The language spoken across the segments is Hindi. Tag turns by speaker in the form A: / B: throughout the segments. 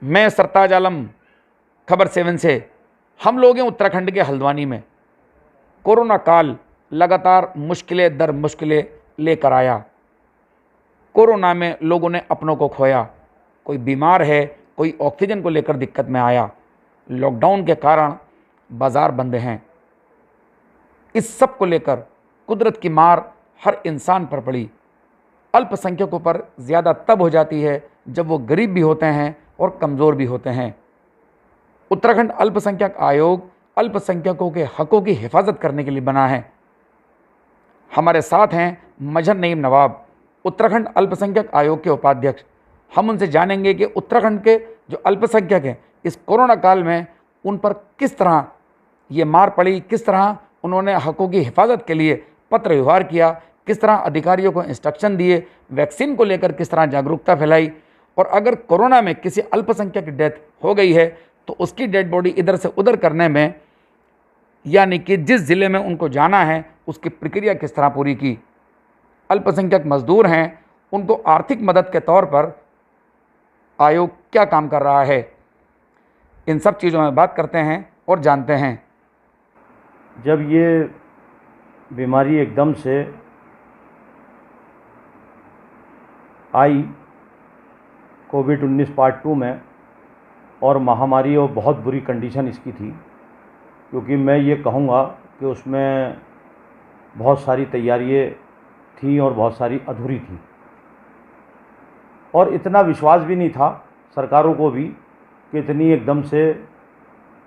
A: मैं सरताज आलम, खबर 7 से। हम लोग हैं उत्तराखंड के हल्द्वानी में। कोरोना काल लगातार मुश्किलें दर मुश्किलें लेकर आया। कोरोना में लोगों ने अपनों को खोया, कोई बीमार है, कोई ऑक्सीजन को लेकर दिक्कत में आया। लॉकडाउन के कारण बाज़ार बंद हैं। इस सब को लेकर कुदरत की मार हर इंसान पर पड़ी। अल्पसंख्यकों पर ज़्यादा तब हो जाती है जब वो गरीब भी होते हैं और कमज़ोर भी होते हैं। उत्तराखंड अल्पसंख्यक आयोग अल्पसंख्यकों के हकों की हिफाजत करने के लिए बना है। हमारे साथ हैं मजहर नईम नवाब, उत्तराखंड अल्पसंख्यक आयोग के उपाध्यक्ष। हम उनसे जानेंगे कि उत्तराखंड के जो अल्पसंख्यक हैं इस कोरोना काल में उन पर किस तरह ये मार पड़ी, किस तरह उन्होंने हकों की हिफाजत के लिए पत्र व्यवहार किया, किस तरह अधिकारियों को इंस्ट्रक्शन दिए, वैक्सीन को लेकर किस तरह जागरूकता फैलाई, और अगर कोरोना में किसी अल्पसंख्यक की डेथ हो गई है तो उसकी डेड बॉडी इधर से उधर करने में, यानी कि जिस ज़िले में उनको जाना है उसकी प्रक्रिया किस तरह पूरी की। अल्पसंख्यक मजदूर हैं, उनको आर्थिक मदद के तौर पर आयोग क्या काम कर रहा है, इन सब चीज़ों में बात करते हैं और जानते हैं।
B: जब ये बीमारी एकदम से आई कोविड-19 पार्ट 2 में, और महामारी और बहुत बुरी कंडीशन इसकी थी, क्योंकि मैं ये कहूँगा कि उसमें बहुत सारी तैयारियाँ थी और बहुत सारी अधूरी थी, और इतना विश्वास भी नहीं था सरकारों को भी कि इतनी एकदम से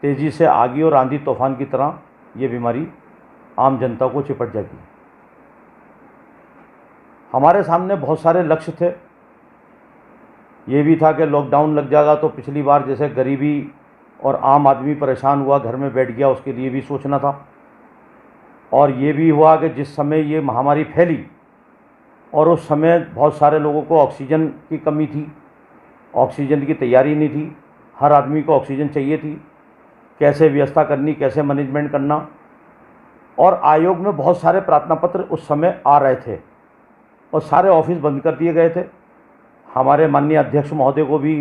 B: तेज़ी से आगी और आंधी तूफान की तरह ये बीमारी आम जनता को चिपट जाएगी। हमारे सामने बहुत सारे लक्ष्य थे। ये भी था कि लॉकडाउन लग जाएगा तो पिछली बार जैसे गरीबी और आम आदमी परेशान हुआ, घर में बैठ गया, उसके लिए भी सोचना था। और ये भी हुआ कि जिस समय ये महामारी फैली और उस समय बहुत सारे लोगों को ऑक्सीजन की कमी थी, ऑक्सीजन की तैयारी नहीं थी, हर आदमी को ऑक्सीजन चाहिए थी, कैसे व्यवस्था करनी, कैसे मैनेजमेंट करना। और आयोग में बहुत सारे प्रार्थना पत्र उस समय आ रहे थे और सारे ऑफिस बंद कर दिए गए थे। हमारे माननीय अध्यक्ष महोदय को भी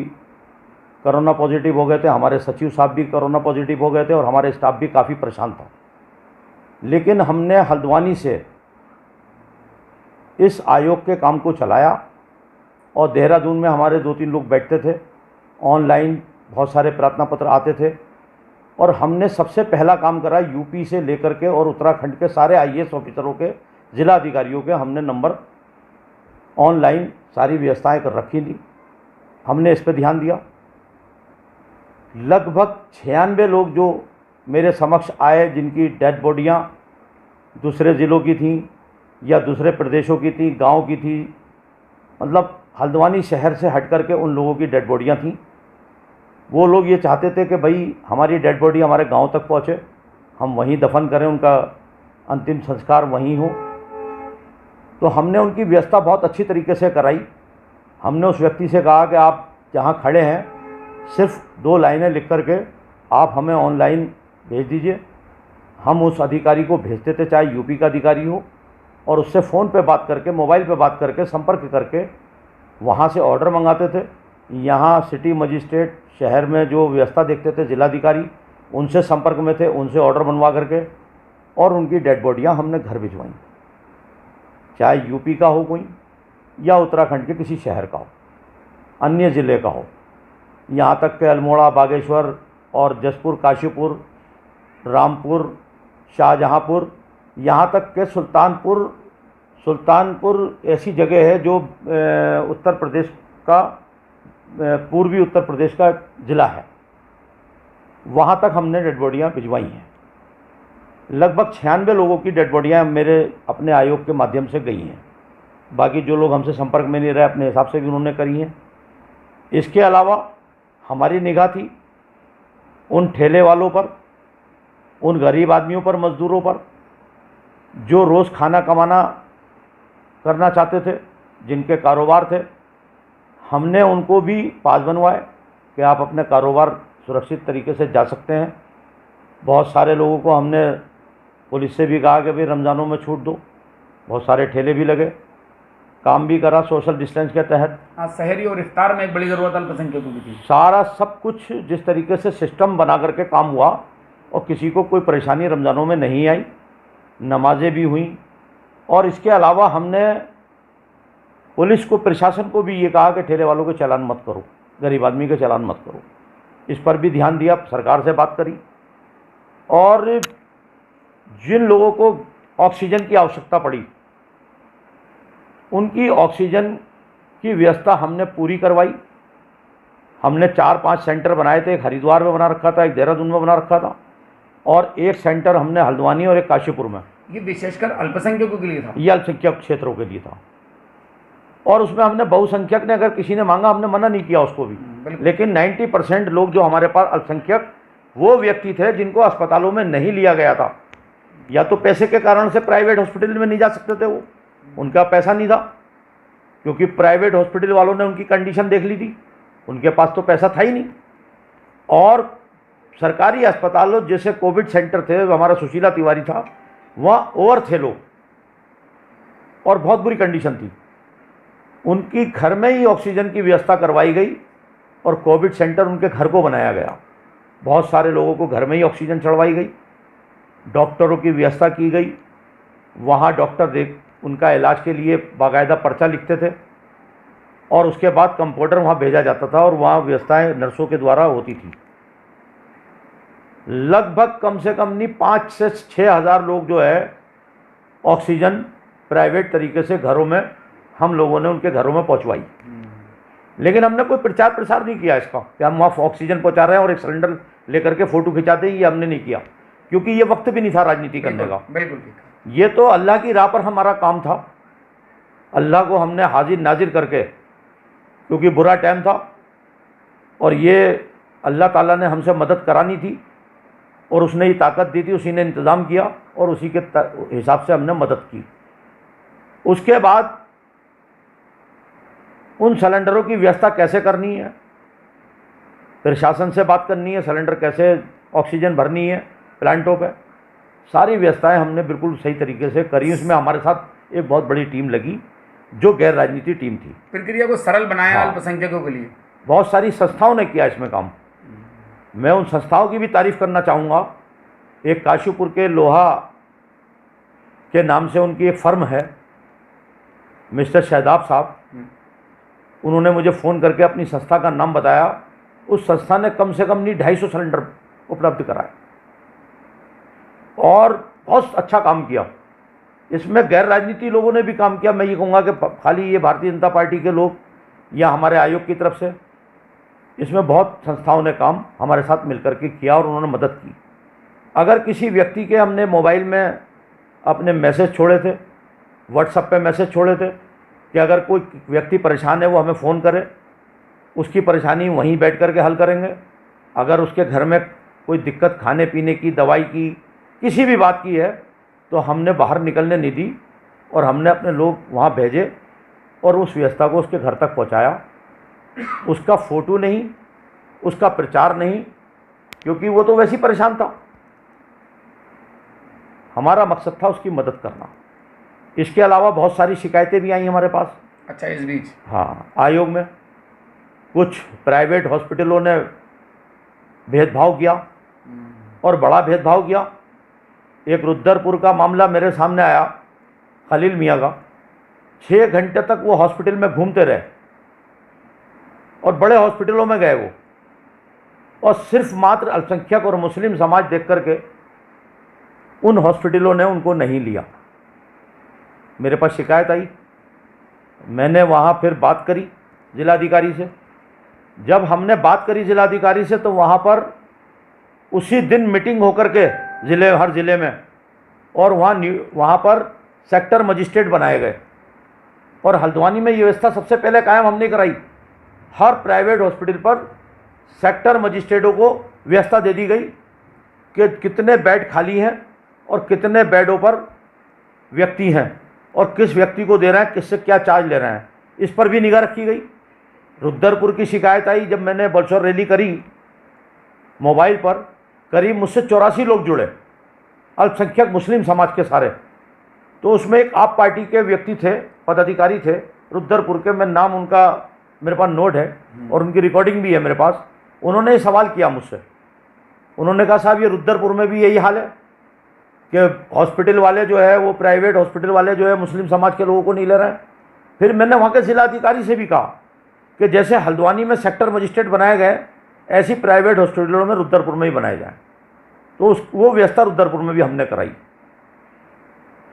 B: कोरोना पॉजिटिव हो गए थे, हमारे सचिव साहब भी कोरोना पॉजिटिव हो गए थे और हमारे स्टाफ भी काफ़ी परेशान था। लेकिन हमने हल्द्वानी से इस आयोग के काम को चलाया और देहरादून में हमारे 2-3 लोग बैठते थे, ऑनलाइन बहुत सारे प्रार्थना पत्र आते थे, और हमने सबसे पहला काम करा यूपी से लेकर के और उत्तराखंड के सारे आईएएस ऑफिसरों के, जिला अधिकारियों के हमने नंबर ऑनलाइन सारी व्यवस्थाएं कर रखी थी। हमने इस पर ध्यान दिया। लगभग 96 लोग जो मेरे समक्ष आए, जिनकी डेड बॉडियां दूसरे ज़िलों की थीं या दूसरे प्रदेशों की थी, गांव की थी, मतलब हल्द्वानी शहर से हट करके उन लोगों की डेड बॉडियां थीं। वो लोग ये चाहते थे कि भाई हमारी डेड बॉडी हमारे गांव तक पहुँचे, हम वहीं दफन करें, उनका अंतिम संस्कार वहीं हो। तो हमने उनकी व्यवस्था बहुत अच्छी तरीके से कराई। हमने उस व्यक्ति से कहा कि आप जहाँ खड़े हैं सिर्फ 2 लाइनें लिख करके आप हमें ऑनलाइन भेज दीजिए। हम उस अधिकारी को भेजते थे, चाहे यूपी का अधिकारी हो, और उससे फ़ोन पे बात करके, मोबाइल पे बात करके, संपर्क करके वहाँ से ऑर्डर मंगाते थे। यहाँ सिटी मजिस्ट्रेट शहर में जो व्यवस्था देखते थे, जिलाधिकारी, उनसे संपर्क में थे, उनसे ऑर्डर बनवा करके और उनकी डेड बॉडियाँ हमने घर भिजवाई, चाहे यूपी का हो कोई या उत्तराखंड के किसी शहर का हो, अन्य ज़िले का हो, यहाँ तक के अल्मोड़ा, बागेश्वर और जसपुर, काशीपुर, रामपुर, शाहजहाँपुर, यहाँ तक के सुल्तानपुर ऐसी जगह है जो उत्तर प्रदेश का, पूर्वी उत्तर प्रदेश का ज़िला है, वहाँ तक हमने डेड बॉडियाँ भिजवाई हैं। लगभग 96 लोगों की डेड बॉडियाँ मेरे अपने आयोग के माध्यम से गई हैं। बाकी जो लोग हमसे संपर्क में नहीं रहे, अपने हिसाब से भी उन्होंने करी हैं। इसके अलावा हमारी निगाह थी उन ठेले वालों पर, उन गरीब आदमियों पर, मज़दूरों पर, जो रोज़ खाना कमाना करना चाहते थे, जिनके कारोबार थे। हमने उनको भी पास बनवाए कि आप अपने कारोबार सुरक्षित तरीके से जा सकते हैं। बहुत सारे लोगों को हमने पुलिस से भी कहा कि भाई रमज़ानों में छूट दो, बहुत सारे ठेले भी लगे। काम भी करा सोशल डिस्टेंस के तहत।
A: हाँ, शहरी और इफ्तार में एक बड़ी ज़रूरत अल्पसंख्यकों की थी।
B: सारा सब कुछ जिस तरीके से सिस्टम बना करके काम हुआ और किसी को कोई परेशानी रमज़ानों में नहीं आई, नमाजें भी हुई। और इसके अलावा हमने पुलिस को, प्रशासन को भी ये कहा कि ठेले वालों के चालान मत करो, गरीब आदमी के चालान मत करो। इस पर भी ध्यान दिया, सरकार से बात करी। और जिन लोगों को ऑक्सीजन की आवश्यकता पड़ी उनकी ऑक्सीजन की व्यवस्था हमने पूरी करवाई। हमने 4-5 सेंटर बनाए थे, एक हरिद्वार में बना रखा था, एक देहरादून में बना रखा था, और एक सेंटर हमने हल्द्वानी और एक काशीपुर में।
A: ये विशेषकर अल्पसंख्यकों के लिए था,
B: ये अल्पसंख्यक क्षेत्रों के लिए था। और उसमें हमने बहुसंख्यक ने अगर किसी ने मांगा हमने मना नहीं किया उसको भी। लेकिन 90% लोग जो हमारे पास अल्पसंख्यक वो व्यक्ति थे जिनको अस्पतालों में नहीं लिया गया था, या तो पैसे के कारण से प्राइवेट हॉस्पिटल में नहीं जा सकते थे, वो उनका पैसा नहीं था, क्योंकि प्राइवेट हॉस्पिटल वालों ने उनकी कंडीशन देख ली थी, उनके पास तो पैसा था ही नहीं। और सरकारी अस्पतालों जैसे कोविड सेंटर थे, हमारा सुशीला तिवारी था, वहाँ ओवर थे लोग और बहुत बुरी कंडीशन थी। उनकी घर में ही ऑक्सीजन की व्यवस्था करवाई गई और कोविड सेंटर उनके घर को बनाया गया। बहुत सारे लोगों को घर में ही ऑक्सीजन चढ़वाई गई, डॉक्टरों की व्यवस्था की गई। वहाँ डॉक्टर उनका इलाज के लिए बाकायदा पर्चा लिखते थे और उसके बाद कंपाउंडर वहाँ भेजा जाता था और वहाँ व्यवस्थाएं नर्सों के द्वारा होती थी। लगभग कम से कम नहीं 5 से 6 हज़ार लोग जो है ऑक्सीजन प्राइवेट तरीके से घरों में हम लोगों ने उनके घरों में पहुँचवाई। लेकिन हमने कोई प्रचार प्रसार नहीं किया इसका कि हम वहाँ ऑक्सीजन पहुँचा रहे हैं और एक सिलेंडर लेकर के फ़ोटो खिंचाते हैं, ये हमने नहीं किया, क्योंकि ये वक्त भी नहीं था राजनीति करने का।
A: बिल्कुल।
B: ये तो अल्लाह की राह पर हमारा काम था। अल्लाह को हमने हाजिर नाजिर करके, क्योंकि बुरा टाइम था और ये अल्लाह ताला ने हमसे मदद करानी थी और उसने ये ताकत दी थी, उसी ने इंतज़ाम किया और उसी के हिसाब से हमने मदद की। उसके बाद उन सिलेंडरों की व्यवस्था कैसे करनी है, प्रशासन से बात करनी है, सिलेंडर कैसे ऑक्सीजन भरनी है प्लांटों पे, सारी व्यवस्थाएं हमने बिल्कुल सही तरीके से करी। उसमें हमारे साथ एक बहुत बड़ी टीम लगी जो गैर राजनीति टीम थी।
A: प्रक्रिया को सरल बनाया
B: हाँ।
A: अल्पसंख्यकों के लिए
B: बहुत सारी संस्थाओं ने किया इसमें काम। मैं उन संस्थाओं की भी तारीफ़ करना चाहूँगा। एक काशीपुर के लोहा के नाम से उनकी एक फर्म है, मिस्टर शहदाब साहब, उन्होंने मुझे फ़ोन करके अपनी संस्था का नाम बताया। उस संस्था ने कम से कम नहीं 250 सिलेंडर उपलब्ध कराए और बहुत अच्छा काम किया। इसमें गैर राजनीति लोगों ने भी काम किया। मैं ये कहूँगा कि खाली ये भारतीय जनता पार्टी के लोग या हमारे आयोग की तरफ से, इसमें बहुत संस्थाओं ने काम हमारे साथ मिलकर के किया और उन्होंने मदद की। अगर किसी व्यक्ति के हमने मोबाइल में अपने मैसेज छोड़े थे, व्हाट्सएप पे मैसेज छोड़े थे कि अगर कोई व्यक्ति परेशान है वो हमें फ़ोन करे, उसकी परेशानी वहीं बैठ कर के हल करेंगे। अगर उसके घर में कोई दिक्कत खाने पीने की, दवाई की, किसी भी बात की है तो हमने बाहर निकलने नहीं दी और हमने अपने लोग वहाँ भेजे और उस व्यवस्था को उसके घर तक पहुँचाया। उसका फ़ोटो नहीं, उसका प्रचार नहीं, क्योंकि वो तो वैसे ही परेशान था। हमारा मकसद था उसकी मदद करना। इसके अलावा बहुत सारी शिकायतें भी आई हमारे पास।
A: अच्छा, इस बीच
B: हाँ, आयोग में कुछ प्राइवेट हॉस्पिटलों ने भेदभाव किया और बड़ा भेदभाव किया। एक रुद्रपुर का मामला मेरे सामने आया, खलील मियाँ का। 6 घंटे तक वो हॉस्पिटल में घूमते रहे और बड़े हॉस्पिटलों में गए वो, और सिर्फ मात्र अल्पसंख्यक और मुस्लिम समाज देख करके उन हॉस्पिटलों ने उनको नहीं लिया। मेरे पास शिकायत आई, मैंने वहाँ फिर बात करी जिलाधिकारी से। जब हमने बात करी जिलाधिकारी से तो वहाँ पर उसी दिन मीटिंग होकर के हर ज़िले में, और वहाँ पर सेक्टर मजिस्ट्रेट बनाए गए। और हल्द्वानी में ये व्यवस्था सबसे पहले कायम हमने कराई। हर प्राइवेट हॉस्पिटल पर सेक्टर मजिस्ट्रेटों को व्यवस्था दे दी गई कि कितने बेड खाली हैं और कितने बेडों पर व्यक्ति हैं और किस व्यक्ति को दे रहे हैं, किससे क्या चार्ज ले रहे हैं, इस पर भी निगाह रखी गई। रुद्रपुर की शिकायत आई, जब मैंने बलसौर रैली करी मोबाइल पर, करीब मुझसे 84 लोग जुड़े, अल्पसंख्यक मुस्लिम समाज के सारे। तो उसमें एक आप पार्टी के व्यक्ति थे पदाधिकारी थे रुद्रपुर के, मैं नाम उनका मेरे पास नोट है और उनकी रिकॉर्डिंग भी है मेरे पास। उन्होंने ये सवाल किया मुझसे, उन्होंने कहा साहब ये रुद्रपुर में भी यही हाल है कि हॉस्पिटल वाले जो है वो प्राइवेट हॉस्पिटल वाले जो है मुस्लिम समाज के लोगों को नहीं ले रहे हैं। फिर मैंने वहाँ के जिलाधिकारी से भी कहा कि जैसे हल्द्वानी में सेक्टर मजिस्ट्रेट बनाए गए ऐसी प्राइवेट हॉस्पिटलों में रुद्रपुर में ही बनाए जाएँ। तो वो व्यवस्था रुद्रपुर में भी हमने कराई।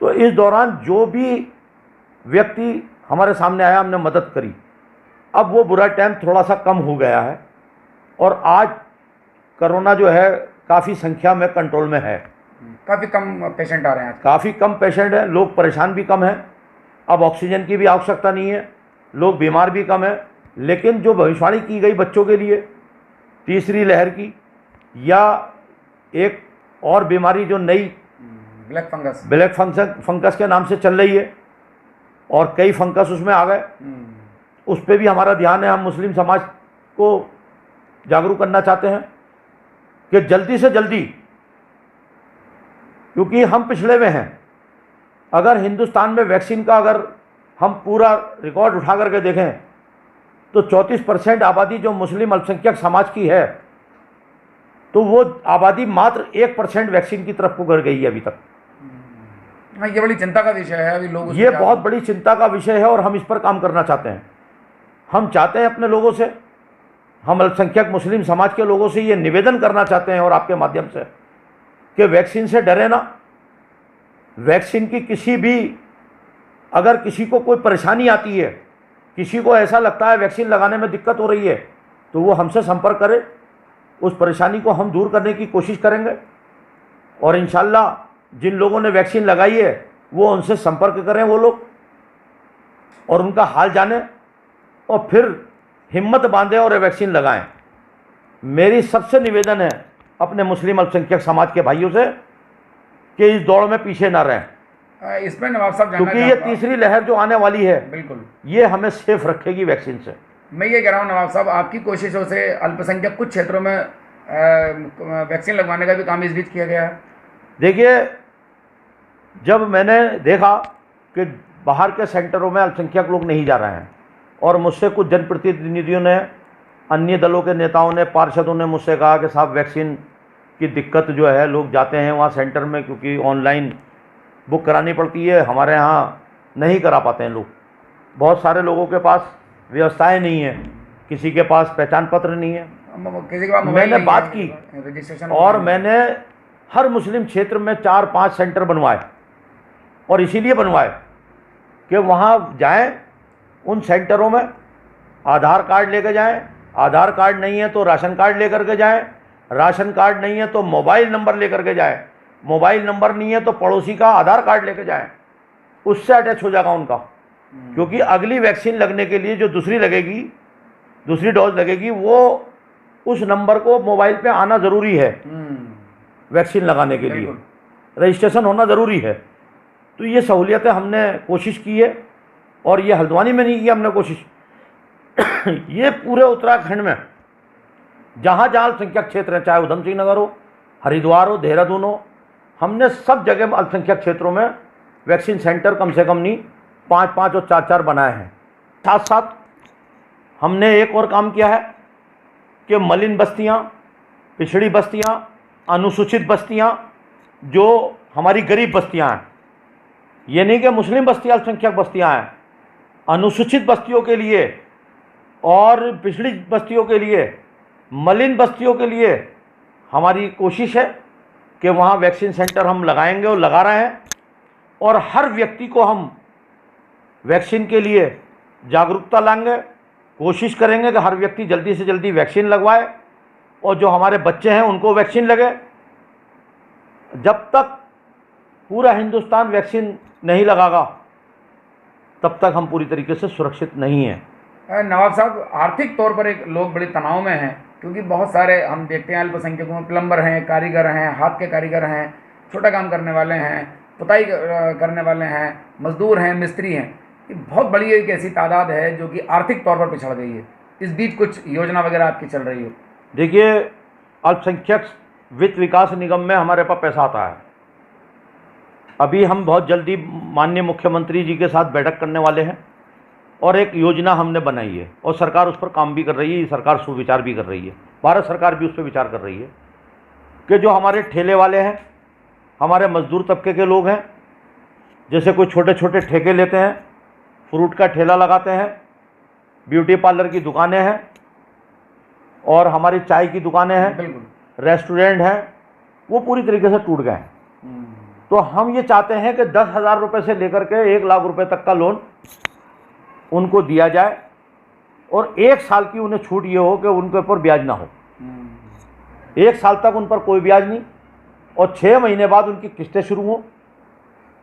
B: तो इस दौरान जो भी व्यक्ति हमारे सामने आया हमने मदद करी। अब वो बुरा टाइम थोड़ा सा कम हो गया है और आज कोरोना जो है काफ़ी संख्या में कंट्रोल में है।
A: काफ़ी कम पेशेंट आ रहे हैं,
B: काफ़ी कम पेशेंट हैं, लोग परेशान भी कम हैं। अब ऑक्सीजन की भी आवश्यकता नहीं है, लोग बीमार भी कम है। लेकिन जो भविष्यवाणी की गई बच्चों के लिए तीसरी लहर की या एक और बीमारी जो नई ब्लैक फंगस के नाम से चल रही है और कई फंगस उसमें आ गए, उस पर भी हमारा ध्यान है। हम मुस्लिम समाज को जागरूक करना चाहते हैं कि जल्दी से जल्दी, क्योंकि हम पिछड़े हुए हैं। अगर हिंदुस्तान में वैक्सीन का अगर हम पूरा रिकॉर्ड उठा करके देखें तो 34% आबादी जो मुस्लिम अल्पसंख्यक समाज की है, तो वो आबादी मात्र 1% वैक्सीन की तरफ को गिर गई है अभी तक।
A: ये बड़ी चिंता का विषय है। अभी लोग
B: ये बहुत बड़ी चिंता का विषय है और हम इस पर काम करना चाहते हैं। हम चाहते हैं अपने लोगों से, हम अल्पसंख्यक मुस्लिम समाज के लोगों से ये निवेदन करना चाहते हैं और आपके माध्यम से कि वैक्सीन से डरे ना। वैक्सीन की किसी भी, अगर किसी को कोई परेशानी आती है, किसी को ऐसा लगता है वैक्सीन लगाने में दिक्कत हो रही है, तो वो हमसे संपर्क करे, उस परेशानी को हम दूर करने की कोशिश करेंगे। और इंशाल्लाह जिन लोगों ने वैक्सीन लगाई है वो उनसे संपर्क करें वो लोग और उनका हाल जानें और फिर हिम्मत बांधें और वैक्सीन लगाएं। मेरी सबसे निवेदन है अपने मुस्लिम अल्पसंख्यक समाज के भाइयों से कि इस दौड़ में पीछे ना रहें।
A: इसमें नवाब साहब जानना
B: क्योंकि ये तीसरी लहर जो आने वाली है,
A: बिल्कुल
B: ये हमें सेफ रखेगी वैक्सीन से।
A: मैं ये कह रहा हूँ नवाब साहब, आपकी कोशिशों से अल्पसंख्यक कुछ क्षेत्रों में वैक्सीन लगवाने का भी काम इस बीच किया गया है।
B: देखिए, जब मैंने देखा कि बाहर के सेंटरों में अल्पसंख्यक लोग नहीं जा रहे हैं और मुझसे कुछ जनप्रतिनिधियों ने, अन्य दलों के नेताओं ने, पार्षदों ने मुझसे कहा कि साहब वैक्सीन की दिक्कत जो है, लोग जाते हैं वहाँ सेंटर में क्योंकि ऑनलाइन बुक करानी पड़ती है, हमारे यहाँ नहीं करा पाते हैं लोग। बहुत सारे लोगों के पास व्यवस्थाएं नहीं है, किसी के पास पहचान पत्र नहीं है,
A: किसी के पास
B: मैंने बात की
A: रजिस्ट्रेशन,
B: और मैंने हर मुस्लिम क्षेत्र में 4-5 सेंटर बनवाए और इसीलिए बनवाए कि वहाँ जाएं, उन सेंटरों में आधार कार्ड लेकर जाएं, आधार कार्ड नहीं है तो राशन कार्ड लेकर के जाएं, राशन कार्ड नहीं है तो मोबाइल नंबर लेकर के जाएं, मोबाइल नंबर नहीं है तो पड़ोसी का आधार कार्ड लेकर जाएं, उससे अटैच हो जाएगा उनका। क्योंकि अगली वैक्सीन लगने के लिए जो दूसरी लगेगी, दूसरी डोज लगेगी, वो उस नंबर को मोबाइल पे आना ज़रूरी है। वैक्सीन लगाने के लिए रजिस्ट्रेशन होना ज़रूरी है। तो ये सहूलियतें हमने कोशिश की है और ये हल्द्वानी में नहीं की हमने कोशिश ये पूरे उत्तराखंड में जहाँ जहाँ अल्पसंख्यक क्षेत्र हैं, चाहे उधम सिंह नगर हो, हरिद्वार हो, देहरादून हो, हमने सब जगह अल्पसंख्यक क्षेत्रों में वैक्सीन सेंटर कम से कम नहीं 5-5 और 4-4 बनाए हैं। साथ साथ हमने एक और काम किया है कि मलिन बस्तियाँ, पिछड़ी बस्तियाँ, अनुसूचित बस्तियाँ, जो हमारी गरीब बस्तियाँ हैं, ये नहीं कि मुस्लिम बस्तियाँ अल्पसंख्यक बस्तियाँ हैं, अनुसूचित बस्तियों के लिए और पिछड़ी बस्तियों के लिए, मलिन बस्तियों के लिए हमारी कोशिश है कि वहाँ वैक्सीन सेंटर हम लगाएंगे और लगा रहे हैं। और हर व्यक्ति को हम वैक्सीन के लिए जागरूकता लाएंगे, कोशिश करेंगे कि हर व्यक्ति जल्दी से जल्दी वैक्सीन लगवाए और जो हमारे बच्चे हैं उनको वैक्सीन लगे। जब तक पूरा हिंदुस्तान वैक्सीन नहीं लगागा तब तक हम पूरी तरीके से सुरक्षित नहीं हैं।
A: नवाब साहब, आर्थिक तौर पर एक लोग बड़े तनाव में हैं क्योंकि बहुत सारे हम देखते हैं अल्पसंख्यकों में प्लम्बर हैं, कारीगर हैं, हाथ के कारीगर हैं, छोटा काम करने वाले हैं, पुताई करने वाले हैं, मजदूर हैं, मिस्त्री हैं। ये बहुत बड़ी एक ऐसी तादाद है जो कि आर्थिक तौर पर पिछड़ गई है। इस बीच कुछ योजना वगैरह आपकी चल रही है?
B: देखिए, अल्पसंख्यक वित्त विकास निगम में हमारे पास पैसा आता है अभी हम बहुत जल्दी माननीय मुख्यमंत्री जी के साथ बैठक करने वाले हैं और एक योजना हमने बनाई है और सरकार उस पर काम भी कर रही है। ये सरकार सुविचार भी कर रही है, भारत सरकार भी उस पर विचार कर रही है कि जो हमारे ठेले वाले हैं, हमारे मजदूर तबके के लोग हैं, जैसे कोई छोटे छोटे ठेके लेते हैं, फ्रूट का ठेला लगाते हैं, ब्यूटी पार्लर की दुकानें हैं और हमारी चाय की दुकानें हैं,
A: बिल्कुल
B: रेस्टोरेंट हैं, वो पूरी तरीके से टूट गए हैं। तो हम ये चाहते हैं कि 10,000 रुपये से लेकर के 1 लाख रुपए तक का लोन उनको दिया जाए और 1 साल की उन्हें छूट ये हो कि उनके ऊपर ब्याज ना हो। 1 साल तक उन पर कोई ब्याज नहीं और 6 महीने बाद उनकी किस्तें शुरू हों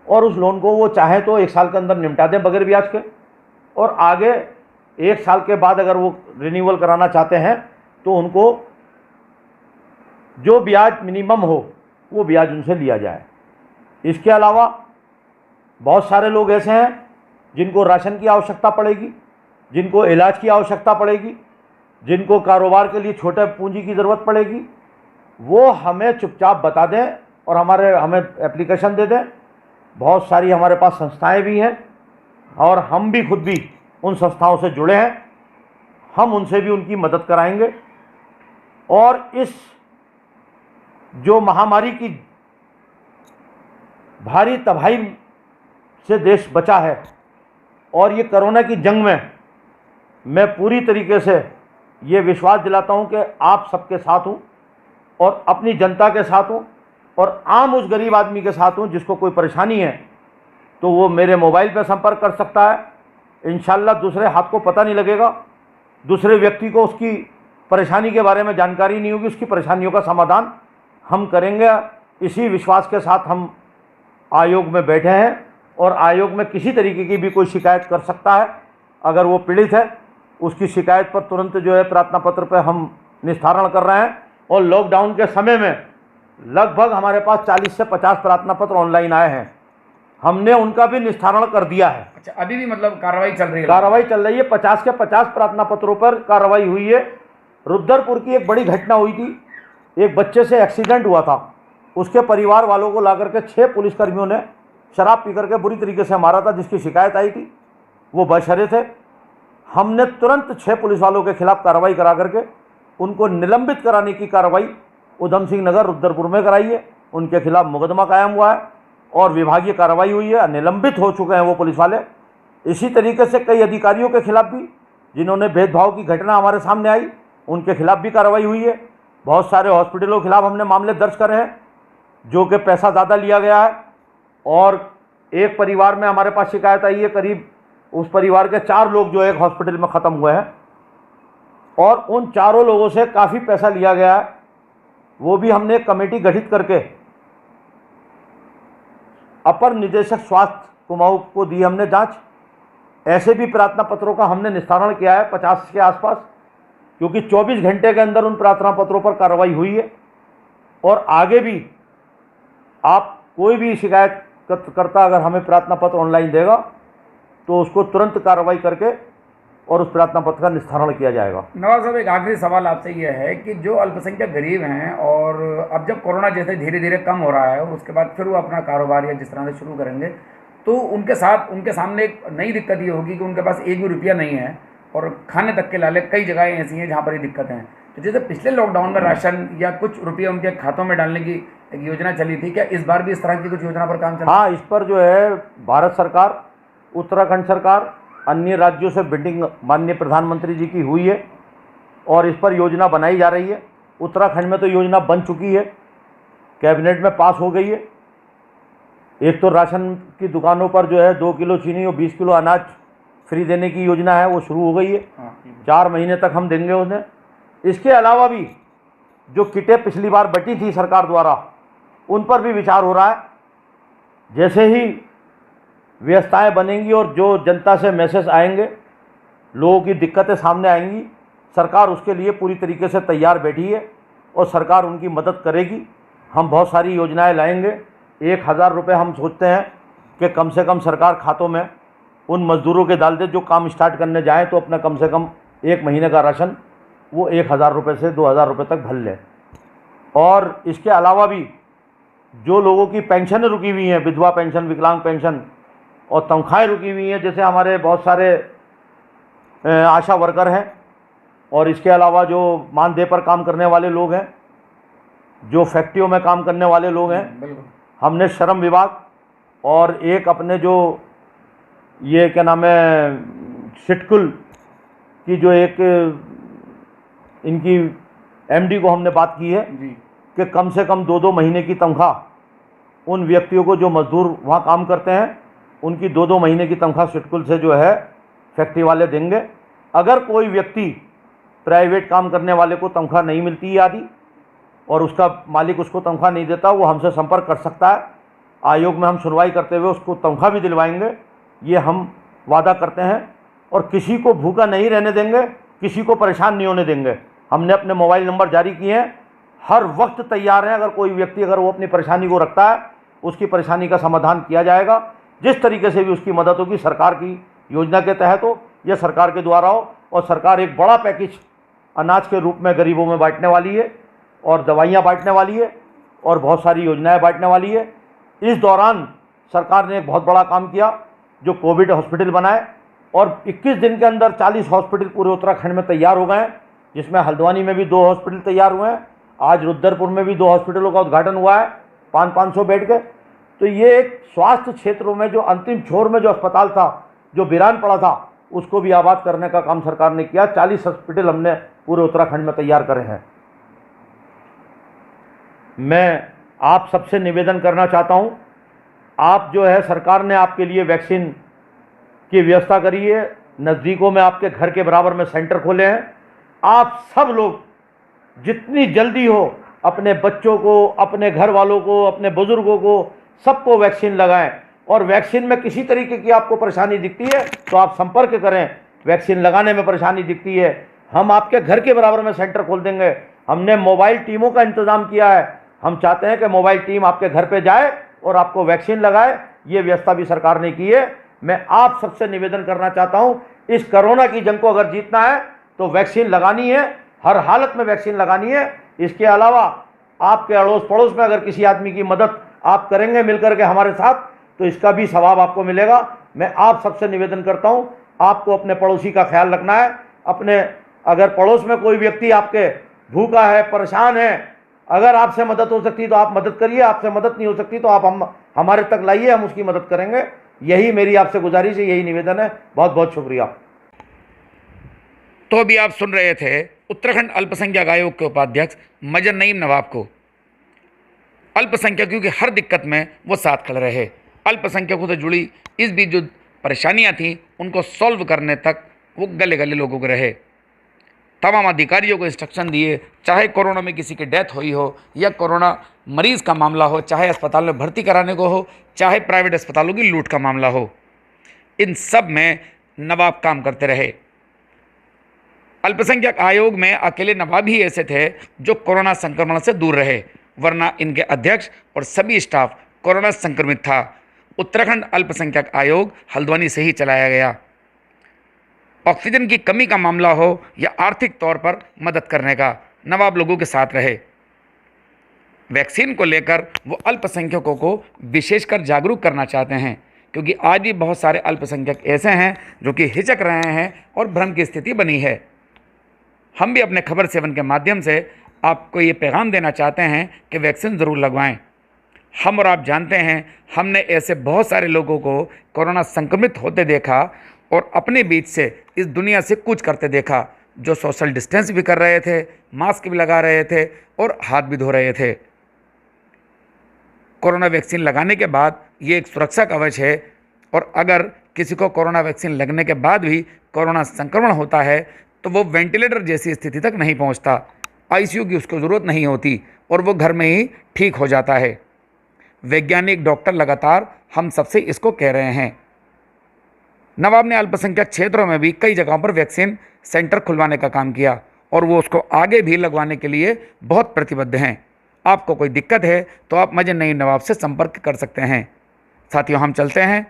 B: और उस लोन को वो चाहे तो 1 साल के अंदर निपटा दें बगैर ब्याज के, और आगे 1 साल के बाद अगर वो रिन्यूअल कराना चाहते हैं तो उनको जो ब्याज मिनिमम हो वो ब्याज उनसे लिया जाए। इसके अलावा बहुत सारे लोग ऐसे हैं जिनको राशन की आवश्यकता पड़ेगी, जिनको इलाज की आवश्यकता पड़ेगी, जिनको कारोबार के लिए छोटे पूंजी की ज़रूरत पड़ेगी, वो हमें चुपचाप बता दें और हमें एप्लीकेशन दे दें। बहुत सारी हमारे पास संस्थाएं भी हैं और हम भी खुद भी उन संस्थाओं से जुड़े हैं, हम उनसे भी उनकी मदद कराएंगे। और इस जो महामारी की भारी तबाही से देश बचा है और ये कोरोना की जंग में मैं पूरी तरीके से ये विश्वास दिलाता हूँ कि आप सबके साथ हूँ और अपनी जनता के साथ हूँ और आम उस गरीब आदमी के साथ हूँ जिसको कोई परेशानी है तो वो मेरे मोबाइल पर संपर्क कर सकता है। इंशाल्लाह दूसरे हाथ को पता नहीं लगेगा, दूसरे व्यक्ति को उसकी परेशानी के बारे में जानकारी नहीं होगी, उसकी परेशानियों का समाधान हम करेंगे। इसी विश्वास के साथ हम आयोग में बैठे हैं और आयोग में किसी तरीके की भी कोई शिकायत कर सकता है। अगर वो पीड़ित है उसकी शिकायत पर तुरंत जो है प्रार्थना पत्र पर हम निस्तारण कर रहे हैं। और लॉकडाउन के समय में लगभग हमारे पास 40 से 50 प्रार्थना पत्र ऑनलाइन आए हैं, हमने उनका भी निस्तारण कर दिया है।
A: अच्छा, अभी भी मतलब कार्रवाई चल रही है?
B: कार्रवाई चल रही है। 50 के 50 प्रार्थना पत्रों पर कार्रवाई हुई है। रुद्रपुर की एक बड़ी घटना हुई थी, एक बच्चे से एक्सीडेंट हुआ था, उसके परिवार वालों को ला करके 6 पुलिसकर्मियों ने शराब पी करके बुरी तरीके से मारा था, जिसकी शिकायत आई थी। वो बशरे थे। हमने तुरंत 6 पुलिस वालों के खिलाफ कार्रवाई करा करके उनको निलंबित कराने की कार्रवाई उधम सिंह नगर रुद्रपुर में कराई है। उनके खिलाफ मुकदमा कायम हुआ है और विभागीय कार्रवाई हुई है, निलंबित हो चुके हैं वो पुलिस वाले। इसी तरीके से कई अधिकारियों के खिलाफ भी जिन्होंने भेदभाव की घटना हमारे सामने आई, उनके खिलाफ भी कार्रवाई हुई है। बहुत सारे हॉस्पिटलों के खिलाफ हमने मामले दर्ज करे हैं जो कि पैसा ज़्यादा लिया गया है। और एक परिवार में हमारे पास शिकायत आई है, करीब उस परिवार के 4 लोग जो एक हॉस्पिटल में ख़त्म हुए हैं और उन चारों लोगों से काफ़ी पैसा लिया गया है। वो भी हमने एक कमेटी गठित करके अपर निदेशक स्वास्थ्य कुमाऊं को दी हमने जांच। ऐसे भी प्रार्थना पत्रों का हमने निस्तारण किया है 50 के आसपास, क्योंकि 24 घंटे के अंदर उन प्रार्थना पत्रों पर कार्रवाई हुई है। और आगे भी आप कोई भी शिकायत करता अगर हमें प्रार्थना पत्र ऑनलाइन देगा तो उसको तुरंत कार्रवाई करके और उस प्रार्थना पत्र का निस्तारण किया जाएगा।
A: नवाज साहब, एक आखिरी सवाल आपसे ये है कि जो अल्पसंख्यक गरीब हैं और अब जब कोरोना जैसे धीरे धीरे कम हो रहा है और उसके बाद फिर वो अपना कारोबार या जिस तरह से शुरू करेंगे, तो उनके सामने एक नई दिक्कत ये होगी कि उनके पास एक भी रुपया नहीं है और खाने तक के लाले कई जगहें ऐसी हैं जहाँ पर ये दिक्कत है। तो जैसे पिछले लॉकडाउन में राशन या कुछ रुपये उनके खातों में डालने की एक योजना चली थी, क्या इस बार भी इस तरह की कुछ योजना पर काम चल रहा है?
B: हाँ, इस पर जो है भारत सरकार, उत्तराखंड सरकार, अन्य राज्यों से मीटिंग माननीय प्रधानमंत्री जी की हुई है और इस पर योजना बनाई जा रही है। उत्तराखंड में तो योजना बन चुकी है, कैबिनेट में पास हो गई है। एक तो राशन की दुकानों पर जो है 2 किलो चीनी और 20 किलो अनाज फ्री देने की योजना है, वो शुरू हो गई है। 4 महीने तक हम देंगे उन्हें। इसके अलावा भी जो किटें पिछली बार बटी थी सरकार द्वारा, उन पर भी विचार हो रहा है। जैसे ही व्यवस्थाएं बनेंगी और जो जनता से मैसेज आएंगे, लोगों की दिक्कतें सामने आएंगी, सरकार उसके लिए पूरी तरीके से तैयार बैठी है और सरकार उनकी मदद करेगी। हम बहुत सारी योजनाएं लाएंगे। 1,000 रुपये हम सोचते हैं कि कम से कम सरकार खातों में उन मज़दूरों के डाल दे जो काम स्टार्ट करने जाएँ तो अपना कम से कम 1 महीने का राशन वो 1,000 रुपये से 2,000 रुपये तक भर लें। और इसके अलावा भी जो लोगों की पेंशन रुकी हुई हैं, विधवा पेंशन, विकलांग पेंशन और तनख्वाहें रुकी हुई हैं, जैसे हमारे बहुत सारे आशा वर्कर हैं और इसके अलावा जो मानदेय पर काम करने वाले लोग हैं, जो फैक्ट्रियों में काम करने वाले लोग हैं, हमने श्रम विभाग और एक अपने जो ये क्या नाम है सिटकुल की जो एक इनकी एमडी को हमने बात की है कि कम से कम 2-2 महीने की तनख्वाह उन व्यक्तियों को जो मजदूर वहाँ काम करते हैं उनकी 2-2 महीने की तनख्वाह सिटकुल से जो है फैक्ट्री वाले देंगे। अगर कोई व्यक्ति प्राइवेट काम करने वाले को तनख्वाह नहीं मिलती है आदि और उसका मालिक उसको तनख्वाह नहीं देता, वो हमसे संपर्क कर सकता है। आयोग में हम सुनवाई करते हुए उसको तनख्वाह भी दिलवाएंगे, ये हम वादा करते हैं। और किसी को भूखा नहीं रहने देंगे, किसी को परेशान नहीं होने देंगे। हमने अपने मोबाइल नंबर जारी किए हैं, हर वक्त तैयार हैं। अगर कोई व्यक्ति अगर वो अपनी परेशानी को रखता है, उसकी परेशानी का समाधान किया जाएगा। जिस तरीके से भी उसकी मदद होगी, सरकार की योजना के तहत हो या सरकार के द्वारा हो। और सरकार एक बड़ा पैकेज अनाज के रूप में गरीबों में बांटने वाली है और दवाइयाँ बांटने वाली है और बहुत सारी योजनाएं बांटने वाली है। इस दौरान सरकार ने एक बहुत बड़ा काम किया, जो कोविड हॉस्पिटल बनाए और 21 दिन के अंदर 40 हॉस्पिटल पूरे उत्तराखंड में तैयार हो गए हैं, जिसमें हल्द्वानी में भी 2 हॉस्पिटल तैयार हुए हैं। आज रुद्रपुर में भी 2 हॉस्पिटलों का उद्घाटन हुआ है, 500 बेड के। तो ये एक स्वास्थ्य क्षेत्रों में जो अंतिम छोर में जो अस्पताल था, जो वीरान पड़ा था, उसको भी आबाद करने का काम सरकार ने किया। 40 हॉस्पिटल हमने पूरे उत्तराखंड में तैयार करे हैं। मैं आप सबसे निवेदन करना चाहता हूं, आप जो है सरकार ने आपके लिए वैक्सीन की व्यवस्था करी है। नज़दीकों में आपके घर के बराबर में सेंटर खोले हैं। आप सब लोग जितनी जल्दी हो अपने बच्चों को, अपने घर वालों को, अपने बुजुर्गों को, सबको वैक्सीन लगाएं। और वैक्सीन में किसी तरीके की आपको परेशानी दिखती है तो आप संपर्क करें। वैक्सीन लगाने में परेशानी दिखती है, हम आपके घर के बराबर में सेंटर खोल देंगे। हमने मोबाइल टीमों का इंतज़ाम किया है। हम चाहते हैं कि मोबाइल टीम आपके घर पे जाए और आपको वैक्सीन लगाए। ये व्यवस्था भी सरकार ने की है। मैं आप सबसे निवेदन करना चाहता हूं, इस कोरोना की जंग को अगर जीतना है तो वैक्सीन लगानी है, हर हालत में वैक्सीन लगानी है। इसके अलावा आपके अड़ोस पड़ोस में अगर किसी आदमी की मदद आप करेंगे मिलकर के हमारे साथ, तो इसका भी सवाब आपको मिलेगा। मैं आप सबसे निवेदन करता हूं, आपको अपने पड़ोसी का ख्याल रखना है। अपने अगर पड़ोस में कोई व्यक्ति आपके भूखा है, परेशान है, अगर आपसे मदद हो सकती तो आप मदद करिए। आपसे मदद नहीं हो सकती तो आप हमारे तक लाइए, हम उसकी मदद करेंगे। यही मेरी आपसे गुजारिश है, यही निवेदन है। बहुत बहुत शुक्रिया।
A: तो अभी आप सुन रहे थे उत्तराखंड अल्पसंख्यक आयोग के उपाध्यक्ष मजर नईम नवाब को। अल्पसंख्यकों की हर दिक्कत में वो साथ खड़े रहे। अल्पसंख्यकों से जुड़ी इस बीच जो परेशानियां थीं उनको सॉल्व करने तक वो गले गले लोगों के रहे। तमाम अधिकारियों को इंस्ट्रक्शन दिए, चाहे कोरोना में किसी की डेथ हुई हो या कोरोना मरीज़ का मामला हो, चाहे अस्पताल में भर्ती कराने को हो, चाहे प्राइवेट अस्पतालों की लूट का मामला हो, इन सब में नवाब काम करते रहे। अल्पसंख्यक आयोग में अकेले नवाब ही ऐसे थे जो कोरोना संक्रमण से दूर रहे, वरना इनके अध्यक्ष और सभी स्टाफ कोरोना संक्रमित था। उत्तराखंड अल्पसंख्यक आयोग हल्द्वानी से ही चलाया गया। ऑक्सीजन की कमी का मामला हो या आर्थिक तौर पर मदद करने का, नवाब लोगों के साथ रहे। वैक्सीन को लेकर वो अल्पसंख्यकों को विशेषकर जागरूक करना चाहते हैं, क्योंकि आज भी बहुत सारे अल्पसंख्यक ऐसे हैं जो कि हिचक रहे हैं और भ्रम की स्थिति बनी है। हम भी अपने खबर 7 के माध्यम से आपको ये पैगाम देना चाहते हैं कि वैक्सीन ज़रूर लगवाएं। हम और आप जानते हैं, हमने ऐसे बहुत सारे लोगों को कोरोना संक्रमित होते देखा और अपने बीच से इस दुनिया से कूच करते देखा, जो सोशल डिस्टेंस भी कर रहे थे, मास्क भी लगा रहे थे और हाथ भी धो रहे थे। कोरोना वैक्सीन लगाने के बाद ये एक सुरक्षा कवच है, और अगर किसी को कोरोना वैक्सीन लगने के बाद भी कोरोना संक्रमण होता है तो वो वेंटिलेटर जैसी स्थिति तक नहीं पहुंचता, आईसीयू की उसको ज़रूरत नहीं होती और वो घर में ही ठीक हो जाता है। वैज्ञानिक डॉक्टर लगातार हम सबसे इसको कह रहे हैं। नवाब ने अल्पसंख्यक क्षेत्रों में भी कई जगहों पर वैक्सीन सेंटर खुलवाने का काम किया और वो उसको आगे भी लगवाने के लिए बहुत प्रतिबद्ध हैं। आपको कोई दिक्कत है तो आप मजर नईम नवाब से संपर्क कर सकते हैं। साथियों, हम चलते हैं।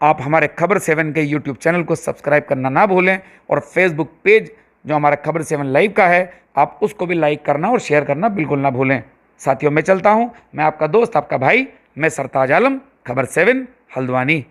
A: आप हमारे खबर 7 के यूट्यूब चैनल को सब्सक्राइब करना ना भूलें और फेसबुक पेज जो हमारा खबर 7 लाइव का है, आप उसको भी लाइक करना और शेयर करना बिल्कुल ना भूलें। साथियों मैं चलता हूँ, मैं आपका दोस्त, आपका भाई, मैं सरताज आलम, खबर 7 हल्द्वानी।